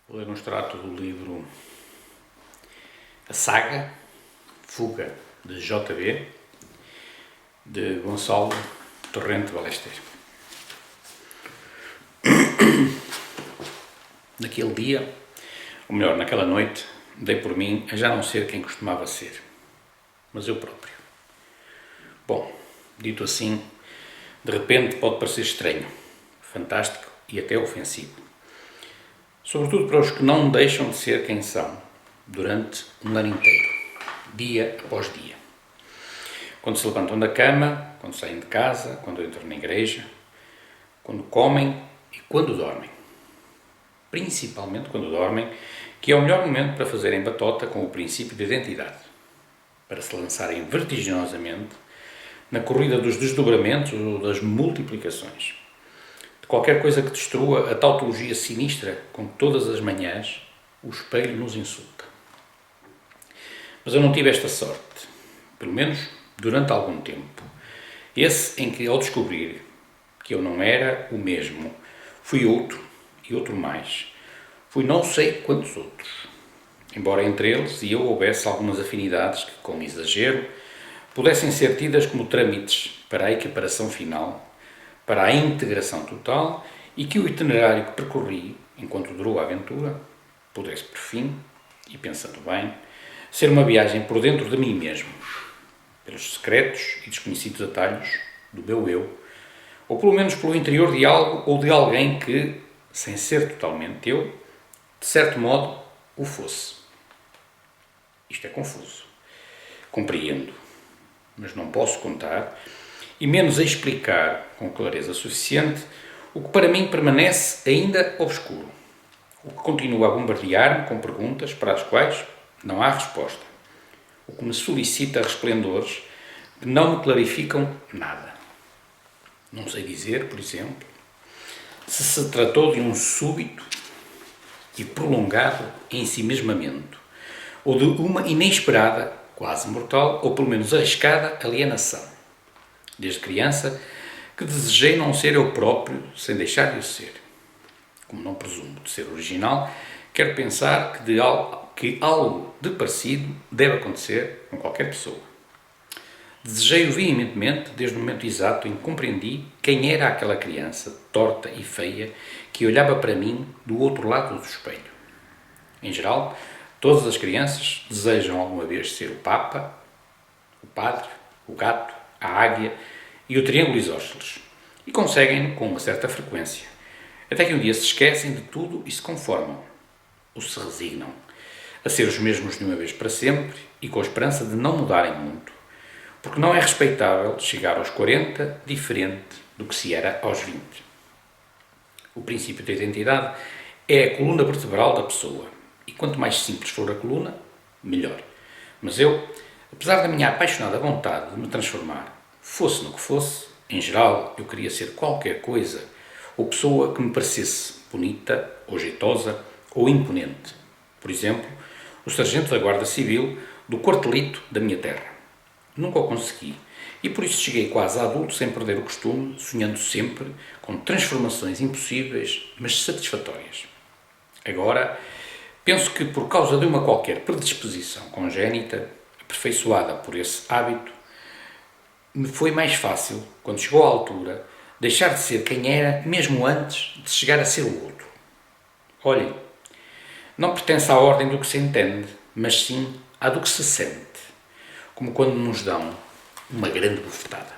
Vou ler um extrato do livro A Saga, Fuga, de J.B., de Gonçalo Torrente Ballester. Naquele dia, ou melhor, naquela noite, dei por mim a já não ser quem costumava ser, mas eu próprio. Bom, dito assim, de repente pode parecer estranho, fantástico e até ofensivo. Sobretudo para os que não deixam de ser quem são, durante um ano inteiro, dia após dia. Quando se levantam da cama, quando saem de casa, quando entram na igreja, quando comem e quando dormem. Principalmente quando dormem, que é o melhor momento para fazerem batota com o princípio de identidade, para se lançarem vertiginosamente na corrida dos desdobramentos ou das multiplicações. De qualquer coisa que destrua a tautologia sinistra com que todas as manhãs o espelho nos insulta. Mas eu não tive esta sorte, pelo menos durante algum tempo. Esse em que, ao descobrir que eu não era o mesmo, fui outro e outro mais. Fui não sei quantos outros. Embora entre eles e eu houvesse algumas afinidades que, com exagero, pudessem ser tidas como trâmites para a equiparação final, para a integração total, e que o itinerário que percorri, enquanto durou a aventura, pudesse, por fim, e pensando bem, ser uma viagem por dentro de mim mesmo, pelos secretos e desconhecidos atalhos do meu eu, ou pelo menos pelo interior de algo ou de alguém que, sem ser totalmente eu, de certo modo, o fosse. Isto é confuso. Compreendo, mas não posso contar, e menos a explicar com clareza suficiente o que para mim permanece ainda obscuro, o que continua a bombardear-me com perguntas para as quais não há resposta, o que me solicita resplendores que não me clarificam nada. Não sei dizer, por exemplo, se se tratou de um súbito e prolongado ensimesmamento, ou de uma inesperada, quase mortal, ou pelo menos arriscada alienação. Desde criança, que desejei não ser eu próprio, sem deixar de o ser. Como não presumo de ser original, quero pensar que algo de parecido deve acontecer com qualquer pessoa. Desejei-o veementemente desde o momento exato em que compreendi quem era aquela criança, torta e feia, que olhava para mim do outro lado do espelho. Em geral, todas as crianças desejam alguma vez ser o Papa, o Padre, o Gato, a Águia e o Triângulo Isósceles, e conseguem com uma certa frequência, até que um dia se esquecem de tudo e se conformam, ou se resignam, a ser os mesmos de uma vez para sempre e com a esperança de não mudarem muito, porque não é respeitável chegar aos 40 diferente do que se era aos 20. O princípio da identidade é a coluna vertebral da pessoa, e quanto mais simples for a coluna, melhor. Mas eu, apesar da minha apaixonada vontade de me transformar, fosse no que fosse, em geral eu queria ser qualquer coisa ou pessoa que me parecesse bonita, ou jeitosa, ou imponente. Por exemplo, o sargento da Guarda Civil do quartelito da minha terra. Nunca o consegui, e por isso cheguei quase a adulto sem perder o costume, sonhando sempre com transformações impossíveis, mas satisfatórias. Agora, penso que por causa de uma qualquer predisposição congénita, aperfeiçoada por esse hábito, me foi mais fácil, quando chegou à altura, deixar de ser quem era mesmo antes de chegar a ser o outro. Olhem, não pertence à ordem do que se entende, mas sim à do que se sente, como quando nos dão uma grande bufetada.